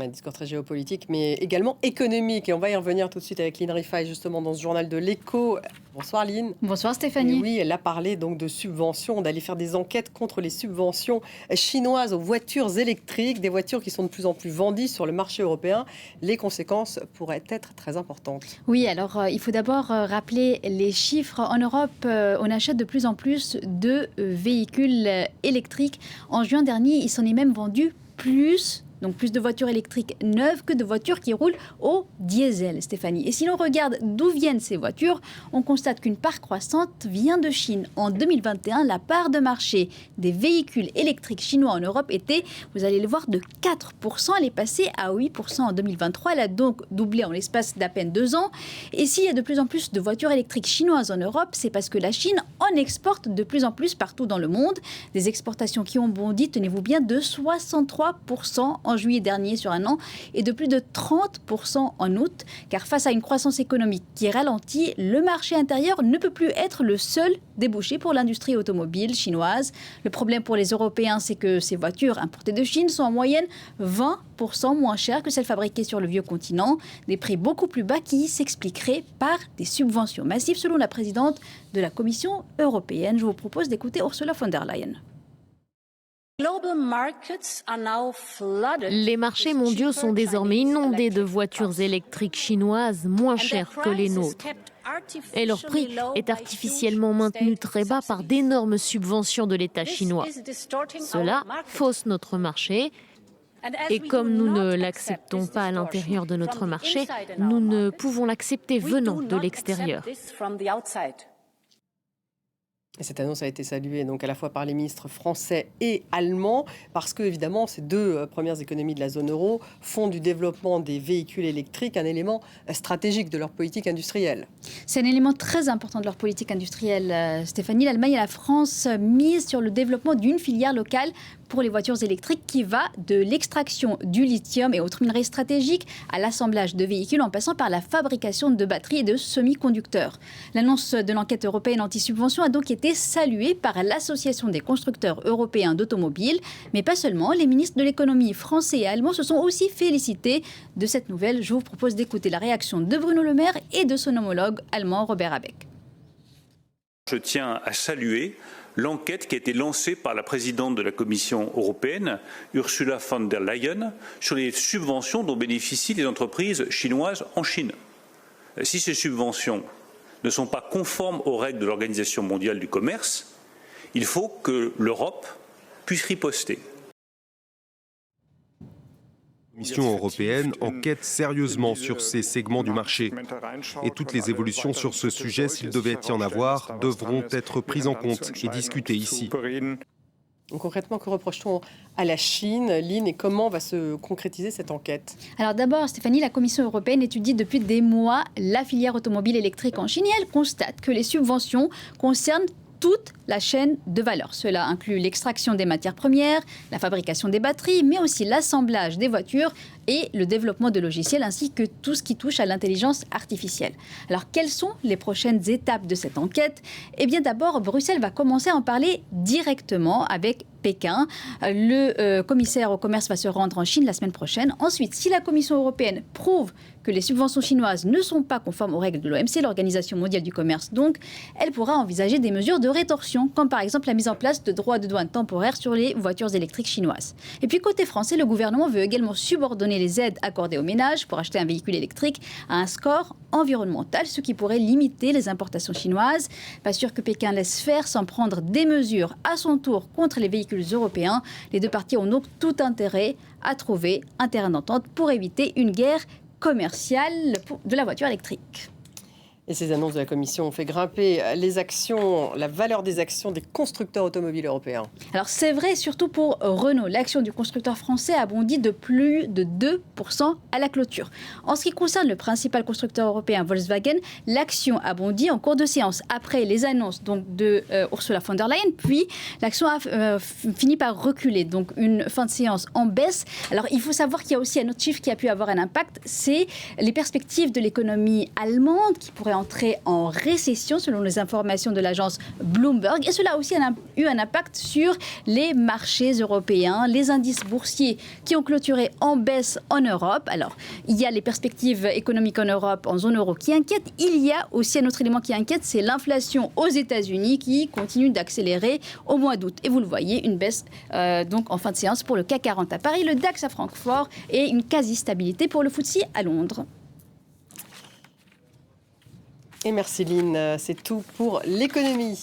Un discours très géopolitique, mais également économique. Et on va y revenir tout de suite avec Lynn Rifaille, justement, dans ce journal de l'Écho. Bonsoir Lynn. Bonsoir Stéphanie. Et oui, elle a parlé donc de subventions, d'aller faire des enquêtes contre les subventions chinoises aux voitures électriques, des voitures qui sont de plus en plus vendues sur le marché européen. Les conséquences pourraient être très importantes. Oui, alors il faut d'abord rappeler les chiffres. En Europe, on achète de plus en plus de véhicules électriques. En juin dernier, il s'en est même vendu plus. Donc plus de voitures électriques neuves que de voitures qui roulent au diesel, Stéphanie. Et si l'on regarde d'où viennent ces voitures, on constate qu'une part croissante vient de Chine. En 2021, la part de marché des véhicules électriques chinois en Europe était, vous allez le voir, de 4%. Elle est passée à 8% en 2023. Elle a donc doublé en l'espace d'à peine 2 ans. Et s'il y a de plus en plus de voitures électriques chinoises en Europe, c'est parce que la Chine en exporte de plus en plus partout dans le monde. Des exportations qui ont bondi, tenez-vous bien, de 63% en juillet dernier sur un an et de plus de 30% en août. Car face à une croissance économique qui ralentit, le marché intérieur ne peut plus être le seul débouché pour l'industrie automobile chinoise. Le problème pour les Européens, c'est que ces voitures importées de Chine sont en moyenne 20% moins chères que celles fabriquées sur le vieux continent. Des prix beaucoup plus bas qui s'expliqueraient par des subventions massives selon la présidente de la Commission européenne. Je vous propose d'écouter Ursula von der Leyen. Les marchés mondiaux sont désormais inondés de voitures électriques chinoises moins chères que les nôtres. Et leur prix est artificiellement maintenu très bas par d'énormes subventions de l'État chinois. Cela fausse notre marché. Et comme nous ne l'acceptons pas à l'intérieur de notre marché, nous ne pouvons l'accepter venant de l'extérieur. Et cette annonce a été saluée donc à la fois par les ministres français et allemands, parce que évidemment ces deux premières économies de la zone euro font du développement des véhicules électriques un élément stratégique de leur politique industrielle. C'est un élément très important de leur politique industrielle, Stéphanie. L'Allemagne et la France misent sur le développement d'une filière locale pour les voitures électriques qui va de l'extraction du lithium et autres minerais stratégiques à l'assemblage de véhicules en passant par la fabrication de batteries et de semi-conducteurs. L'annonce de l'enquête européenne anti-subvention a donc été saluée par l'Association des constructeurs européens d'automobiles. Mais pas seulement, les ministres de l'économie français et allemands se sont aussi félicités de cette nouvelle. Je vous propose d'écouter la réaction de Bruno Le Maire et de son homologue allemand Robert Habeck. Je tiens à saluer l'enquête qui a été lancée par la présidente de la Commission européenne, Ursula von der Leyen, sur les subventions dont bénéficient les entreprises chinoises en Chine. Si ces subventions ne sont pas conformes aux règles de l'Organisation mondiale du commerce, il faut que l'Europe puisse riposter. La Commission européenne enquête sérieusement sur ces segments du marché. Et toutes les évolutions sur ce sujet, s'il devait y en avoir, devront être prises en compte et discutées ici. Donc concrètement, que reproche-t-on à la Chine, Lynn, et comment va se concrétiser cette enquête? Alors d'abord, Stéphanie, la Commission européenne étudie depuis des mois la filière automobile électrique en Chine et elle constate que les subventions concernent toute la chaîne de valeur. Cela inclut l'extraction des matières premières, la fabrication des batteries, mais aussi l'assemblage des voitures et le développement de logiciels, ainsi que tout ce qui touche à l'intelligence artificielle. Alors, quelles sont les prochaines étapes de cette enquête? Eh bien, d'abord, Bruxelles va commencer à en parler directement avec Pékin. Le commissaire au commerce va se rendre en Chine la semaine prochaine. Ensuite, si la Commission européenne prouve que les subventions chinoises ne sont pas conformes aux règles de l'OMC, l'Organisation mondiale du commerce, donc, elle pourra envisager des mesures de rétorsion, comme par exemple la mise en place de droits de douane temporaires sur les voitures électriques chinoises. Et puis, côté français, le gouvernement veut également subordonner les aides accordées aux ménages pour acheter un véhicule électrique à un score environnemental, ce qui pourrait limiter les importations chinoises. Pas sûr que Pékin laisse faire sans prendre des mesures à son tour contre les véhicules européens. Les deux parties ont donc tout intérêt à trouver un terrain d'entente pour éviter une guerre commerciale de la voiture électrique. Et ces annonces de la Commission ont fait grimper les actions, la valeur des actions des constructeurs automobiles européens. Alors c'est vrai, surtout pour Renault. L'action du constructeur français a bondi de plus de 2% à la clôture. En ce qui concerne le principal constructeur européen Volkswagen, l'action a bondi en cours de séance après les annonces donc, de Ursula von der Leyen. Puis l'action a fini par reculer, donc une fin de séance en baisse. Alors il faut savoir qu'il y a aussi un autre chiffre qui a pu avoir un impact, c'est les perspectives de l'économie allemande qui pourrait entrer en récession selon les informations de l'agence Bloomberg. Et cela a aussi eu un impact sur les marchés européens, les indices boursiers qui ont clôturé en baisse en Europe. Alors, il y a les perspectives économiques en Europe, en zone euro qui inquiètent. Il y a aussi un autre élément qui inquiète, c'est l'inflation aux États-Unis qui continue d'accélérer au mois d'août. Et vous le voyez, une baisse donc en fin de séance pour le CAC 40 à Paris, le DAX à Francfort et une quasi-stabilité pour le FTSE à Londres. Et merci Lynn, c'est tout pour l'économie.